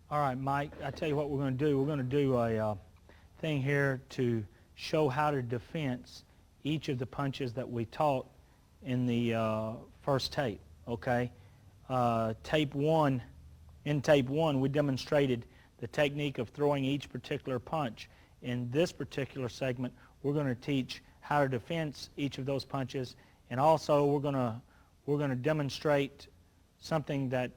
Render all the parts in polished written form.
All right, Mike, I tell you what we're going to do. We're going to do a thing here to show how to defense each of the punches that we taught in the first tape, okay? In tape one, we demonstrated the technique of throwing each particular punch. In this particular segment, we're going to teach how to defense each of those punches, and also we're going to demonstrate something that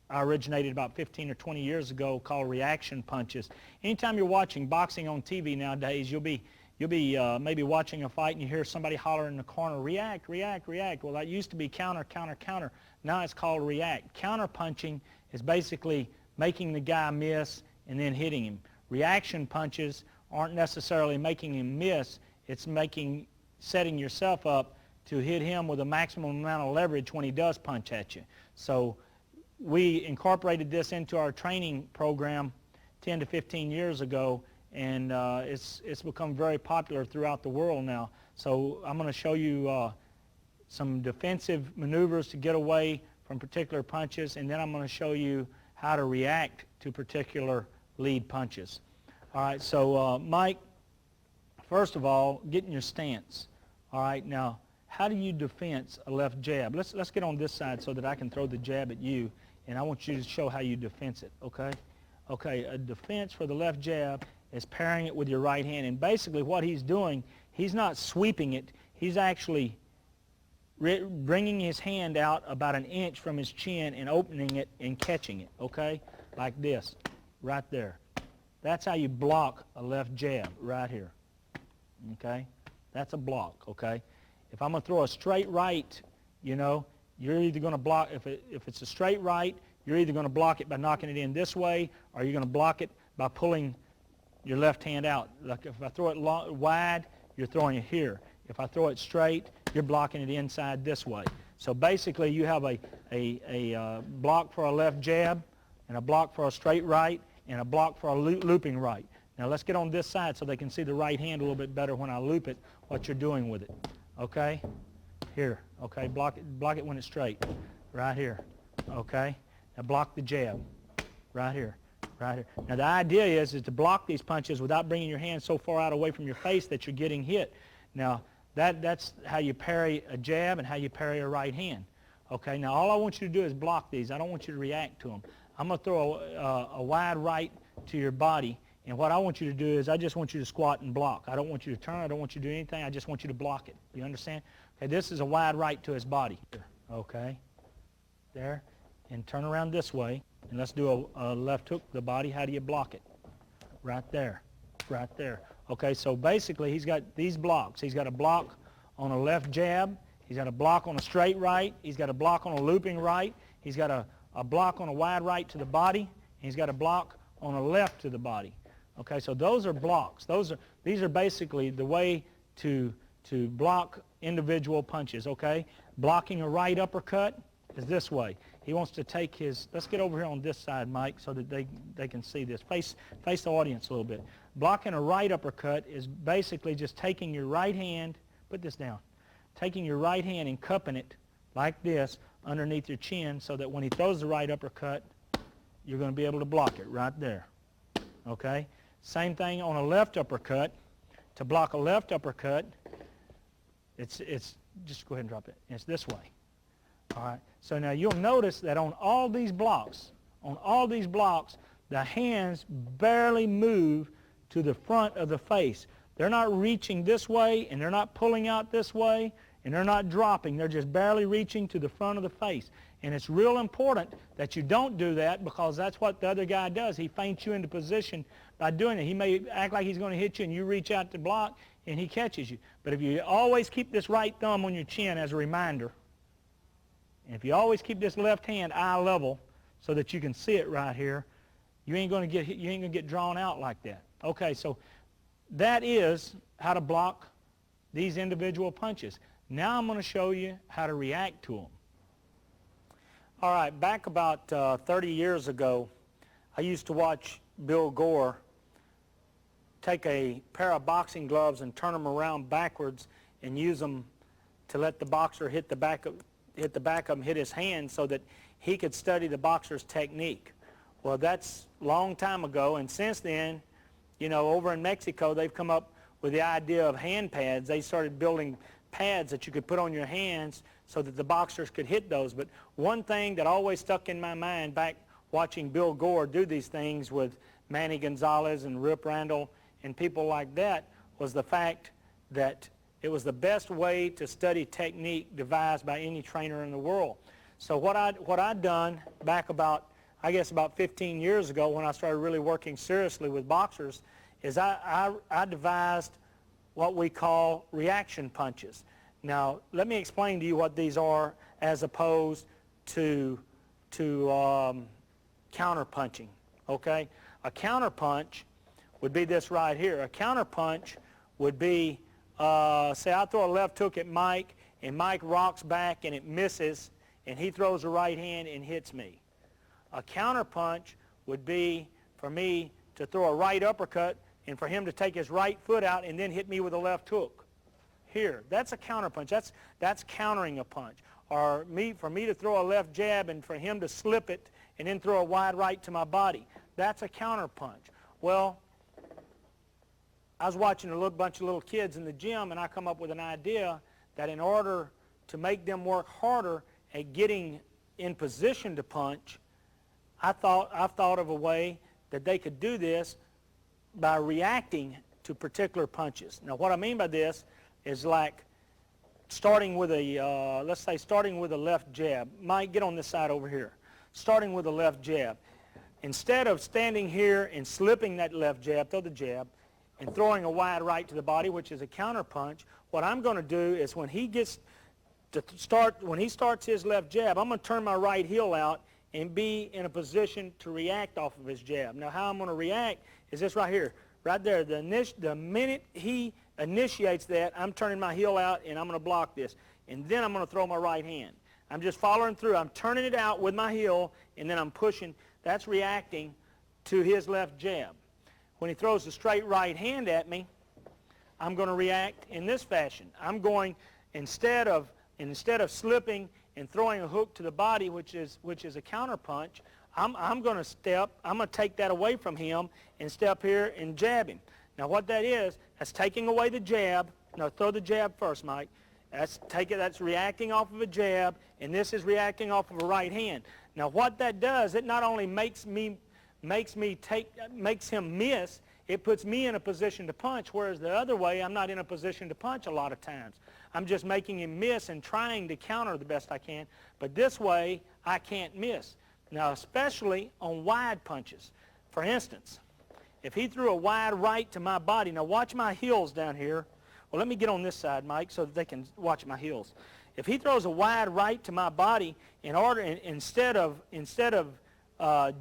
I originated about 15 or 20 years ago called reaction punches. Anytime you're watching boxing on TV nowadays, you'll be maybe watching a fight and you hear somebody holler in the corner, react, react, react. Well, that used to be counter, counter, counter. Now it's called react. Counter punching is basically making the guy miss and then hitting him. Reaction punches aren't necessarily making him miss. It's setting yourself up to hit him with a maximum amount of leverage when he does punch at you. So we incorporated this into our training program 10 to 15 years ago, and it's become very popular throughout the world now. So I'm going to show you some defensive maneuvers to get away from particular punches, and then I'm going to show you how to react to particular lead punches. All right, so Mike, first of all, get in your stance. All right, now how do you defense a left jab? Let's get on this side so that I can throw the jab at you, and I want you to show how you defense it, okay? Okay, a defense for the left jab is pairing it with your right hand, and basically what he's doing, he's not sweeping it, he's actually bringing his hand out about an inch from his chin and opening it and catching it, okay? Like this, right there. That's how you block a left jab, right here, okay? That's a block, okay? If I'm going to throw a straight right, you know, you're either going to block, if it's a straight right, you're either going to block it by knocking it in this way, or you're going to block it by pulling your left hand out. Like if I throw it wide, you're throwing it here. If I throw it straight, you're blocking it inside this way. So basically you have a block for a left jab, and a block for a straight right, and a block for a looping right. Now let's get on this side so they can see the right hand a little bit better when I loop it, what you're doing with it. Okay? Here. Okay, block it when it's straight. Right here. Okay? Now block the jab. Right here. Right here. Now the idea is to block these punches without bringing your hand so far out away from your face that you're getting hit. Now that's how you parry a jab and how you parry a right hand. Okay, now all I want you to do is block these. I don't want you to react to them. I'm going to throw a wide right to your body, and what I want you to do is I just want you to squat and block. I don't want you to turn. I don't want you to do anything. I just want you to block it. You understand? Okay, this is a wide right to his body. Okay, there, and turn around this way, and let's do a left hook to the body. How do you block it? Right there, right there. Okay, so basically he's got these blocks. He's got a block on a left jab. He's got a block on a straight right. He's got a block on a looping right. He's got a block on a wide right to the body. And he's got a block on a left to the body. Okay, so those are blocks. These are basically the way to block individual punches, okay? Blocking a right uppercut is this way. He wants to take his, let's get over here on this side, Mike, so that they can see this. Face the audience a little bit. Blocking a right uppercut is basically just taking your right hand, put this down, taking your right hand and cupping it like this underneath your chin so that when he throws the right uppercut, you're going to be able to block it right there. Okay? Same thing on a left uppercut. To block a left uppercut, it's just go ahead and drop it. It's this way. All right. So now you'll notice that on all these blocks, the hands barely move to the front of the face. They're not reaching this way, and they're not pulling out this way, and they're not dropping. They're just barely reaching to the front of the face. And it's real important that you don't do that, because that's what the other guy does. He feints you into position by doing it. He may act like he's going to hit you, and you reach out to block, and he catches you. But if you always keep this right thumb on your chin as a reminder, and if you always keep this left hand eye level so that you can see it right here, you ain't going to get drawn out like that. Okay, so that is how to block these individual punches. Now I'm going to show you how to react to them. All right, back about 30 years ago, I used to watch Bill Gore take a pair of boxing gloves and turn them around backwards and use them to let the boxer hit the back of him, hit his hand so that he could study the boxer's technique. Well, that's a long time ago, and since then, you know, over in Mexico, they've come up with the idea of hand pads. They started building pads that you could put on your hands so that the boxers could hit those. But one thing that always stuck in my mind back watching Bill Gore do these things with Manny Gonzalez and Rip Randall and people like that was the fact that it was the best way to study technique devised by any trainer in the world. So what I'd done back about 15 years ago when I started really working seriously with boxers is I devised what we call reaction punches. Now, let me explain to you what these are as opposed to counter punching, okay? A counter punch would be this right here. A counter punch would be, say I throw a left hook at Mike, and Mike rocks back and it misses, and he throws a right hand and hits me. A counter punch would be for me to throw a right uppercut and for him to take his right foot out and then hit me with a left hook. Here, that's a counter punch. That's countering a punch. Or for me to throw a left jab and for him to slip it and then throw a wide right to my body. That's a counter punch. Well, I was watching a bunch of little kids in the gym, and I come up with an idea that in order to make them work harder at getting in position to punch, I've thought of a way that they could do this by reacting to particular punches. Now, what I mean by this is like starting with a, let's say starting with a left jab. Mike, get on this side over here. Starting with a left jab. Instead of standing here and slipping that left jab, throw the jab, and throwing a wide right to the body, which is a counter punch, what I'm going to do is when he starts his left jab, I'm going to turn my right heel out and be in a position to react off of his jab. Now, how I'm going to react is this right here, right there. The minute he initiates that, I'm turning my heel out and I'm going to block this, and then I'm going to throw my right hand. I'm just following through. I'm turning it out with my heel, and then I'm pushing. That's reacting to his left jab. When he throws a straight right hand at me, I'm going to react in this fashion. I'm going, instead of slipping and throwing a hook to the body, which is a counter punch, I'm going to take that away from him and step here and jab him. Now what that's taking away the jab. No, throw the jab first, Mike. That's reacting off of a jab, and this is reacting off of a right hand. Now what that does, it not only makes him miss, it puts me in a position to punch, whereas the other way, I'm not in a position to punch a lot of times. I'm just making him miss and trying to counter the best I can, but this way, I can't miss. Now, especially on wide punches. For instance, if he threw a wide right to my body, now watch my heels down here. Well, let me get on this side, Mike, so that they can watch my heels. If he throws a wide right to my body, instead of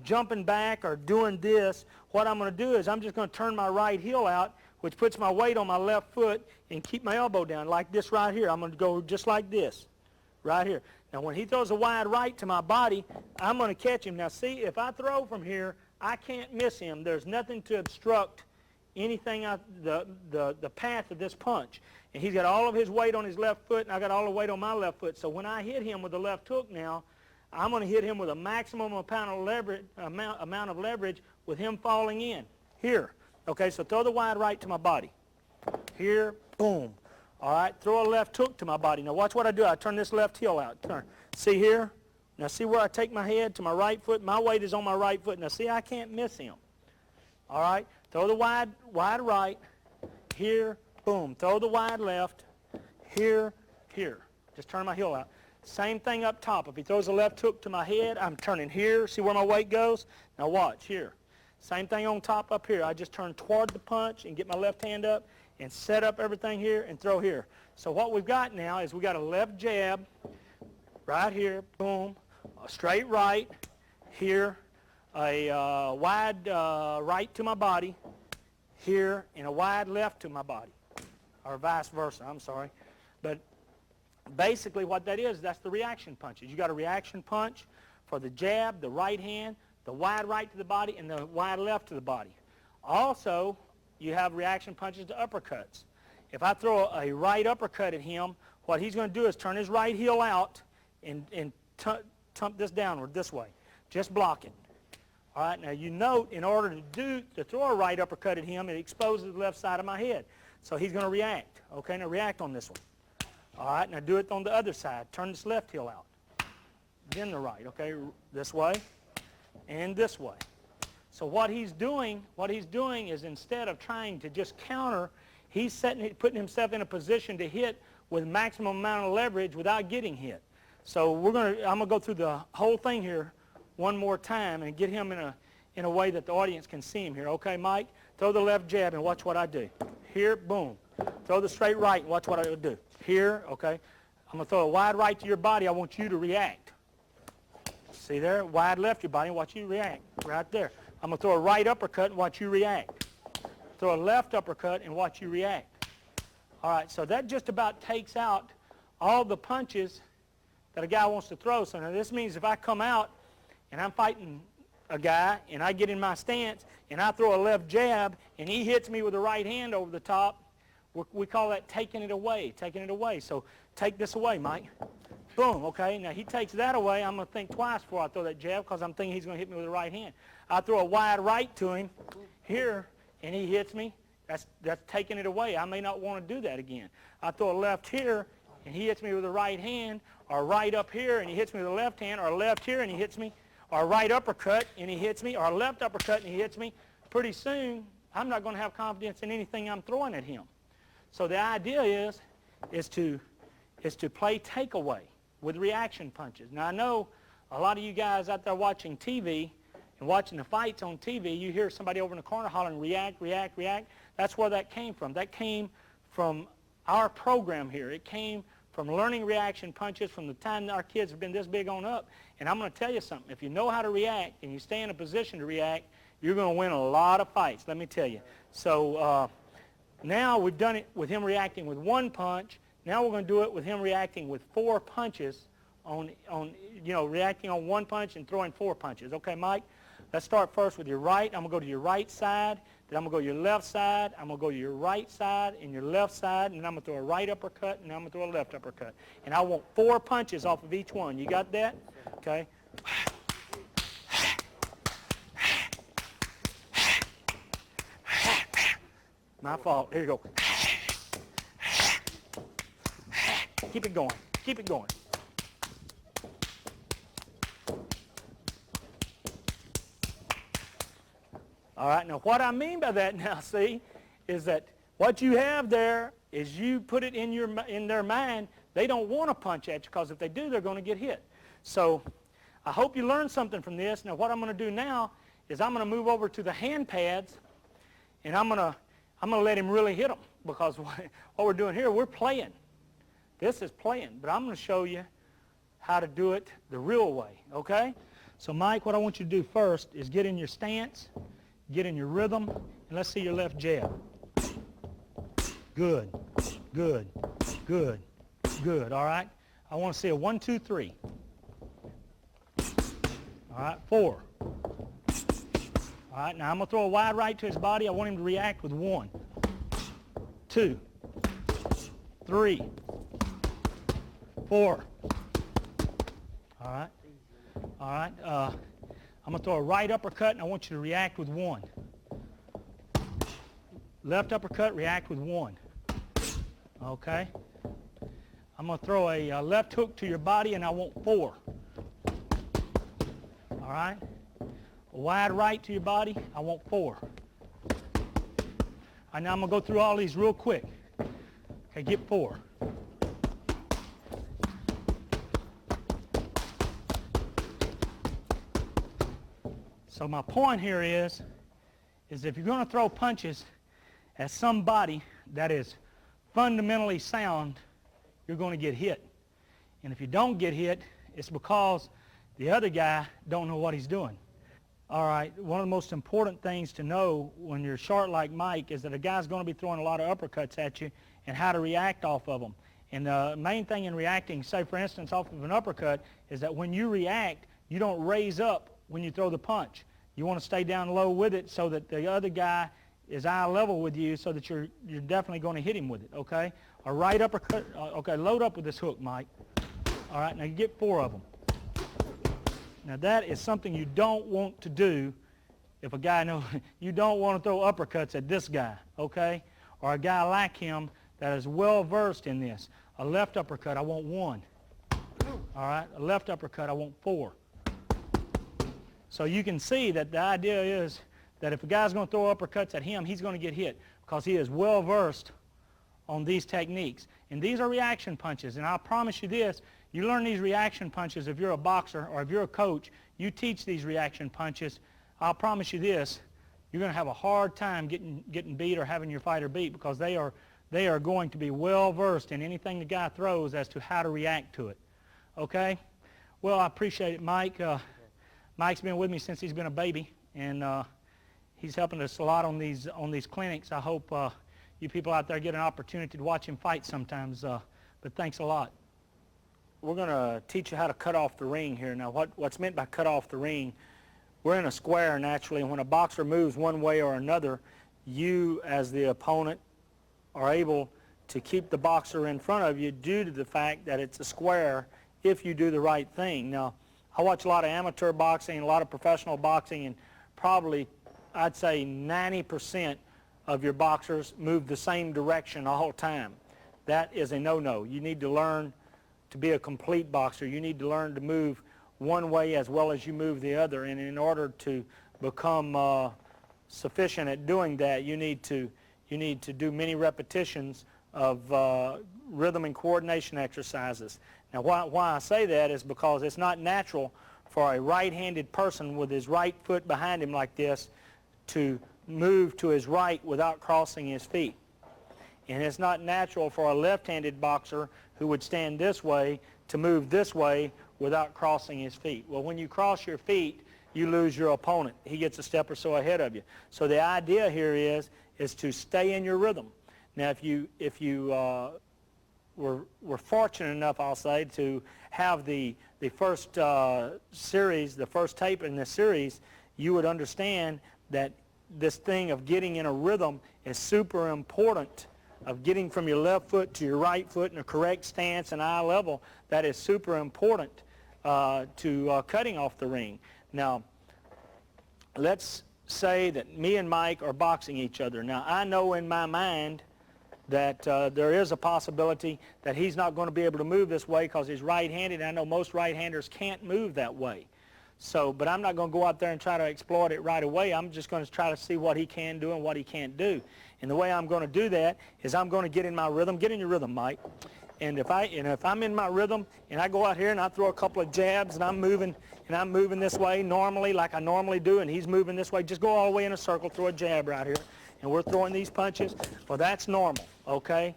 jumping back or doing this, what I'm going to do is I'm just going to turn my right heel out, which puts my weight on my left foot, and keep my elbow down like this right here. I'm going to go just like this, right here. Now, when he throws a wide right to my body, I'm going to catch him. Now, see, if I throw from here, I can't miss him. There's nothing to obstruct anything the path of this punch. And he's got all of his weight on his left foot, and I got all the weight on my left foot. So when I hit him with the left hook now, I'm going to hit him with a maximum amount of leverage with him falling in. Here. Okay, so throw the wide right to my body. Here, boom. All right, throw a left hook to my body. Now watch what I do. I turn this left heel out. Turn. See here? Now see where I take my head to my right foot? My weight is on my right foot. Now see, I can't miss him. All right, throw the wide right. Here, boom. Throw the wide left. Here, here. Just turn my heel out. Same thing up top. If he throws a left hook to my head, I'm turning here. See where my weight goes? Now watch, here. Same thing on top up here. I just turn toward the punch and get my left hand up and set up everything here and throw here. So what we've got now is we got a left jab right here, boom, a straight right here, a wide right to my body here, and a wide left to my body, or vice versa, I'm sorry. But basically what that is, that's the reaction punches. You got a reaction punch for the jab, the right hand, the wide right to the body, and the wide left to the body. Also, you have reaction punches to uppercuts. If I throw a right uppercut at him, what he's going to do is turn his right heel out and tump this downward this way. Just block it. All right, now you note in order to throw a right uppercut at him, it exposes the left side of my head. So he's going to react. Okay, now react on this one. All right, now do it on the other side. Turn this left heel out. Then the right, okay, this way and this way. So what he's doing is instead of trying to just counter, he's putting himself in a position to hit with maximum amount of leverage without getting hit. So I'm going to go through the whole thing here one more time and get him in a way that the audience can see him here. Okay, Mike? Throw the left jab and watch what I do. Here, boom. Throw the straight right and watch what I do. Here, okay. I'm going to throw a wide right to your body. I want you to react. See there? Wide left your body and watch you react. Right there. I'm going to throw a right uppercut and watch you react. Throw a left uppercut and watch you react. All right, so that just about takes out all the punches that a guy wants to throw. So now this means if I come out and I'm fighting a guy and I get in my stance and I throw a left jab and he hits me with a right hand over the top, we call that taking it away, So take this away, Mike. Boom, okay. Now he takes that away. I'm going to think twice before I throw that jab because I'm thinking he's going to hit me with the right hand. I throw a wide right to him here and he hits me. That's taking it away. I may not want to do that again. I throw a left here and he hits me with the right hand, or right up here and he hits me with the left hand, or left here and he hits me, or right uppercut and he hits me, or left uppercut and he hits me. Pretty soon, I'm not going to have confidence in anything I'm throwing at him. So the idea is to play takeaway with reaction punches. Now I know a lot of you guys out there watching TV and watching the fights on TV, you hear somebody over in the corner hollering, react, react, react. That's where that came from. That came from our program here. It came from learning reaction punches from the time our kids have been this big on up. And I'm going to tell you something. If you know how to react and you stay in a position to react, you're going to win a lot of fights, let me tell you. So now we've done it with him reacting with one punch. Now we're going to do it with him reacting with 4 punches reacting on one punch and throwing 4 punches. Okay, Mike? Let's start first with your right. I'm going to go to your right side. Then I'm going to go to your left side. I'm going to go to your right side and your left side. And then I'm going to throw a right uppercut and then I'm going to throw a left uppercut. And I want 4 punches off of each one. You got that? Okay. My fault. Here you go. Keep it going. Keep it going. All right, now what I mean by that now, see, is that what you have there is you put it in their mind, they don't want to punch at you because if they do, they're going to get hit. So I hope you learned something from this. Now what I'm going to do now is I'm going to move over to the hand pads and I'm going to let him really hit them because what we're doing here, we're playing. This is playing, but I'm going to show you how to do it the real way, okay? So Mike, what I want you to do first is get in your stance, get in your rhythm, and let's see your left jab. Good, good, good, good, all right? I want to see a 1, 2, 3. All right, 4. All right, now I'm going to throw a wide right to his body. I want him to react with 1, 2, 3, 4. All right. All right. I'm going to throw a right uppercut, and I want you to react with 1. Left uppercut, react with 1. Okay. I'm going to throw a left hook to your body, and I want 4. All right. A wide right to your body, I want 4. And now I'm going to go through all these real quick. Okay, get 4. So my point here is if you're going to throw punches at somebody that is fundamentally sound, you're going to get hit. And if you don't get hit, it's because the other guy don't know what he's doing. All right, one of the most important things to know when you're short like Mike is that a guy's going to be throwing a lot of uppercuts at you and how to react off of them. And the main thing in reacting, say for instance off of an uppercut, is that when you react, you don't raise up when you throw the punch. You want to stay down low with it so that the other guy is eye level with you so that you're definitely going to hit him with it, okay? A right uppercut, okay, load up with this hook, Mike. All right, now you get 4 of them. Now that is something you don't want to do if a guy knows, you don't want to throw uppercuts at this guy, okay? Or a guy like him that is well versed in this. A left uppercut, I want 1. All right, a left uppercut, I want 4. So you can see that the idea is that if a guy's going to throw uppercuts at him, he's going to get hit because he is well versed on these techniques. And these are reaction punches. And I promise you this, you learn these reaction punches if you're a boxer or if you're a coach, you teach these reaction punches, I'll promise you this, you're going to have a hard time getting beat or having your fighter beat because they are going to be well versed in anything the guy throws as to how to react to it. Okay? Well, I appreciate it, Mike. Mike's been with me since he's been a baby, and he's helping us a lot on these clinics. I hope you people out there get an opportunity to watch him fight sometimes, but thanks a lot. We're going to teach you how to cut off the ring here. Now, what's meant by cut off the ring, we're in a square naturally, and when a boxer moves one way or another, you as the opponent are able to keep the boxer in front of you due to the fact that it's a square if you do the right thing. Now, I watch a lot of amateur boxing, a lot of professional boxing, and probably I'd say 90% of your boxers move the same direction the whole time. That is a no-no. You need to learn to be a complete boxer. You need to learn to move one way as well as you move the other, and in order to become sufficient at doing that, you need to do many repetitions of rhythm and coordination exercises. Now, why I say that is because it's not natural for a right-handed person with his right foot behind him like this to move to his right without crossing his feet. And it's not natural for a left-handed boxer who would stand this way to move this way without crossing his feet. Well, when you cross your feet, you lose your opponent. He gets a step or so ahead of you. So the idea here is to stay in your rhythm. Now, if you were fortunate enough, I'll say, to have the first series, the first tape in this series, you would understand that this thing of getting in a rhythm is super important, of getting from your left foot to your right foot in a correct stance and eye level. That is super important to cutting off the ring. Now, let's say that me and Mike are boxing each other. Now, I know in my mind that there is a possibility that he's not going to be able to move this way because he's right-handed. I know most right-handers can't move that way. So, but I'm not going to go out there and try to exploit it right away. I'm just going to try to see what he can do and what he can't do. And the way I'm going to do that is I'm going to get in my rhythm. Get in your rhythm, Mike. And if I'm in my rhythm and I go out here and I throw a couple of jabs and I'm moving this way normally like I normally do, and he's moving this way, just go all the way in a circle, throw a jab right here, and we're throwing these punches. Well, that's normal, okay?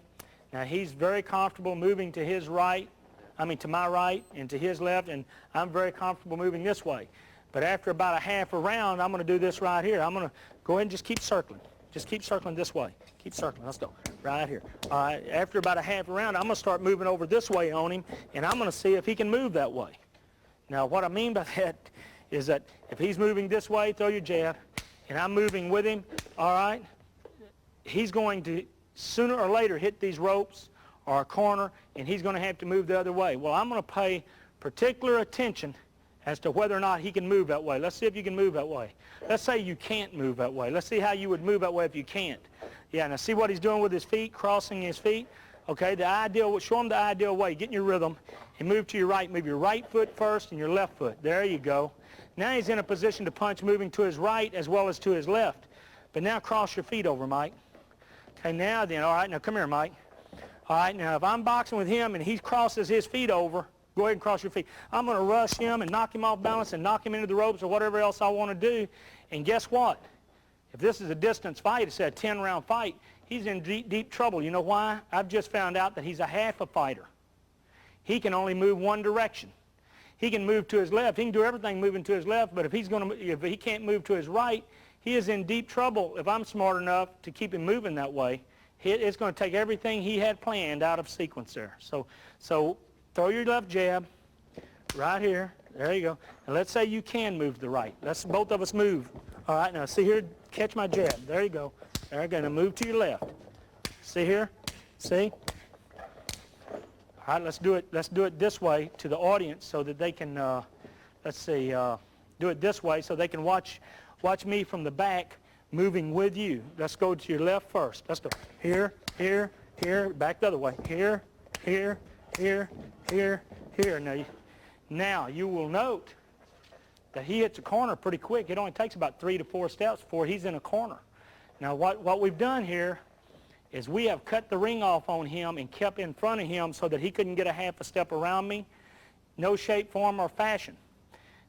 Now, he's very comfortable moving to his right, to my right and to his left, and I'm very comfortable moving this way. But after about a half a round, I'm going to do this right here. I'm going to go ahead and just keep circling. Just keep circling this way. Keep circling. Let's go. Right here. All right. After about a half a round, I'm going to start moving over this way on him, and I'm going to see if he can move that way. Now, what I mean by that is that if he's moving this way, throw your jab, and I'm moving with him, all right, he's going to sooner or later hit these ropes or a corner, and he's going to have to move the other way. Well, I'm going to pay particular attention as to whether or not he can move that way. Let's see if you can move that way. Let's say you can't move that way. Let's see how you would move that way if you can't. Yeah, now see what he's doing with his feet, crossing his feet? Okay, show him the ideal way. Get in your rhythm and move to your right. Move your right foot first and your left foot. There you go. Now he's in a position to punch moving to his right as well as to his left. But now cross your feet over, Mike. Okay, now then, all right, now come here, Mike. All right, now if I'm boxing with him and he crosses his feet over, go ahead and cross your feet. I'm going to rush him and knock him off balance and knock him into the ropes or whatever else I want to do. And guess what? If this is a distance fight, it's a 10-round fight, he's in deep, deep trouble. You know why? I've just found out that he's a half a fighter. He can only move one direction. He can move to his left. He can do everything moving to his left, but if he can't move to his right, he is in deep trouble if I'm smart enough to keep him moving that way. It's going to take everything he had planned out of sequence there. So throw your left jab right here. There you go. And let's say you can move to the right. Let's both of us move. All right, now see here, catch my jab. There you go. There you go. Now move to your left. See here? See? All right, let's do it this way to the audience so that they can, let's see, do it this way so they can watch me from the back moving with you. Let's go to your left first. Let's go here, here, here, back the other way. Here, here, here, here, here. Now you will note that he hits a corner pretty quick. It only takes about 3 to 4 steps before he's in a corner. Now what we've done here is we have cut the ring off on him and kept in front of him so that he couldn't get a half a step around me. No shape, form, or fashion.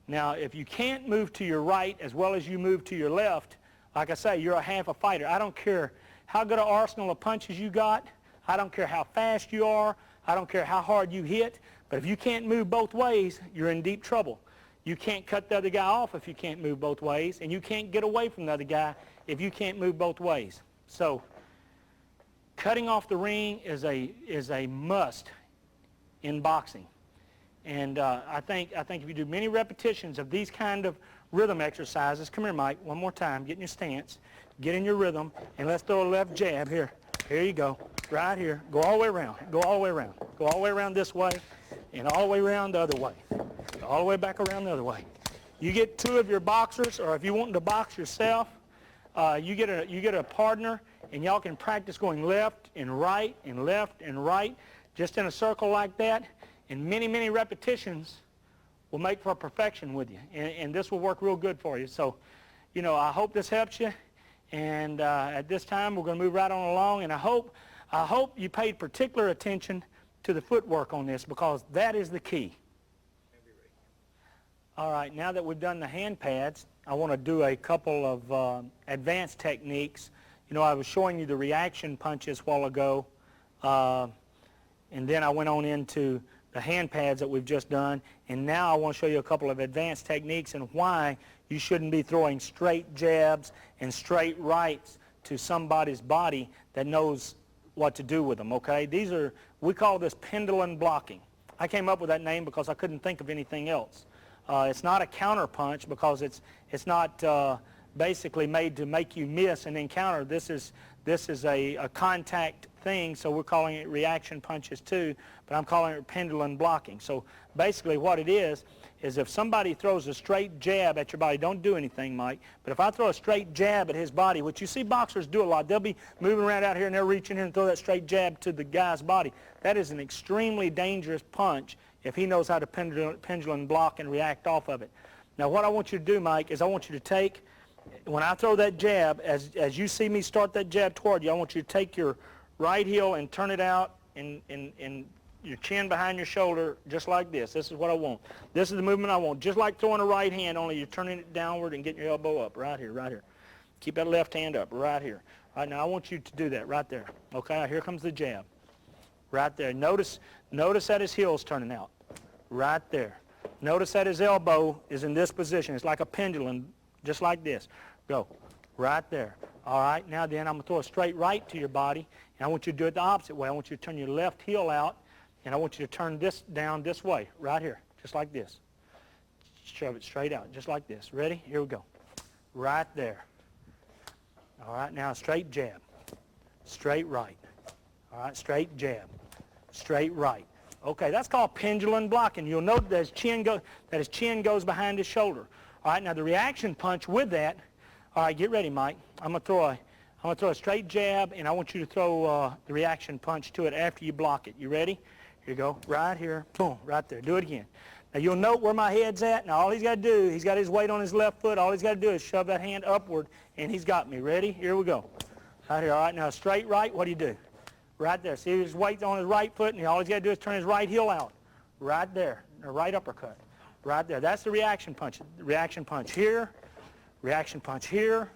Now, if you can't move to your right as well as you move to your left, like I say, you're a half a fighter. I don't care how good an arsenal of punches you got. I don't care how fast you are. I don't care how hard you hit. But if you can't move both ways, you're in deep trouble. You can't cut the other guy off if you can't move both ways, and you can't get away from the other guy if you can't move both ways. So cutting off the ring is a must in boxing. And I think if you do many repetitions of these kind of rhythm exercises, come here, Mike, one more time, get in your stance, get in your rhythm, and let's throw a left jab here. Here you go, right here. Go all the way around, go all the way around. Go all the way around this way, and all the way around the other way. All the way back around the other way. You get 2 of your boxers, or if you want to box yourself, you get a partner, and y'all can practice going left and right and left and right, just in a circle like that. And many, many repetitions will make for perfection with you. And this will work real good for you. So, I hope this helps you. And at this time, we're going to move right on along. And I hope you paid particular attention to the footwork on this, because that is the key. All right, now that we've done the hand pads, I want to do a couple of advanced techniques. I was showing you the reaction punches a while ago. And then I went on into the hand pads that we've just done, and now I want to show you a couple of advanced techniques and why you shouldn't be throwing straight jabs and straight rights to somebody's body that knows what to do with them, okay? We call this pendulum blocking. I came up with that name because I couldn't think of anything else. It's not a counter punch because it's not basically made to make you miss and then counter. This is a contact thing, so we're calling it reaction punches too, but I'm calling it pendulum blocking. So basically what it is if somebody throws a straight jab at your body, don't do anything, Mike, but if I throw a straight jab at his body, which you see boxers do a lot, they'll be moving around out here and they're reaching in and throw that straight jab to the guy's body. That is an extremely dangerous punch if he knows how to pendulum block and react off of it. Now what I want you to do, Mike, is I want you to take, when I throw that jab, as you see me start that jab toward you, I want you to take your right heel and turn it out and your chin behind your shoulder just like this. This is what I want. This is the movement I want. Just like throwing a right hand, only you're turning it downward and getting your elbow up right here, right here. Keep that left hand up right here. All right, now I want you to do that right there. Okay, here comes the jab. Right there. Notice that his heel's turning out. Right there. Notice that his elbow is in this position. It's like a pendulum, just like this. Go. Right there. All right, now then I'm going to throw a straight right to your body, and I want you to do it the opposite way. I want you to turn your left heel out, and I want you to turn this down this way, right here, just like this. Shove it straight out, just like this. Ready? Here we go. Right there. All right, now straight jab. Straight right. All right, straight jab. Straight right. Okay, that's called pendulum blocking. You'll note that his chin goes behind his shoulder. All right, now the reaction punch with that. All right, get ready, Mike. I'm gonna throw a straight jab, and I want you to throw the reaction punch to it after you block it. You ready? Here you go. Right here. Boom. Right there. Do it again. Now you'll note where my head's at. Now all he's got to do, he's got his weight on his left foot. All he's got to do is shove that hand upward, and he's got me. Ready? Here we go. Right here. All right. Now straight right. What do you do? Right there. See his weight on his right foot, and all he's got to do is turn his right heel out. Right there. A right uppercut. Right there. That's the reaction punch. The reaction punch here. Reaction punch here.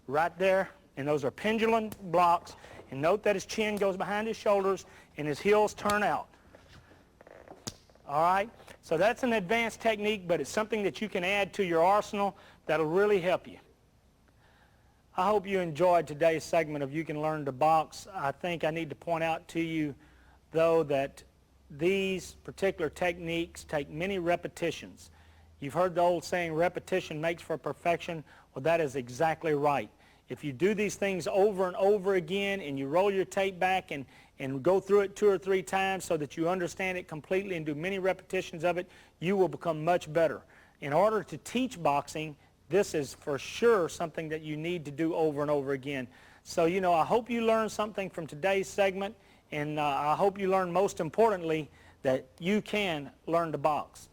Right there. And those are pendulum blocks. And note that his chin goes behind his shoulders and his heels turn out. All right? So that's an advanced technique, but it's something that you can add to your arsenal that'll really help you. I hope you enjoyed today's segment of You Can Learn to Box. I think I need to point out to you, though, that these particular techniques take many repetitions. You've heard the old saying, repetition makes for perfection. Well, that is exactly right. If you do these things over and over again and you roll your tape back and go through it 2 or 3 times so that you understand it completely and do many repetitions of it, you will become much better. in order to teach boxing, this is for sure something that you need to do over and over again. So, you know, I hope you learned something from today's segment, and I hope you learned, most importantly, that you can learn to box.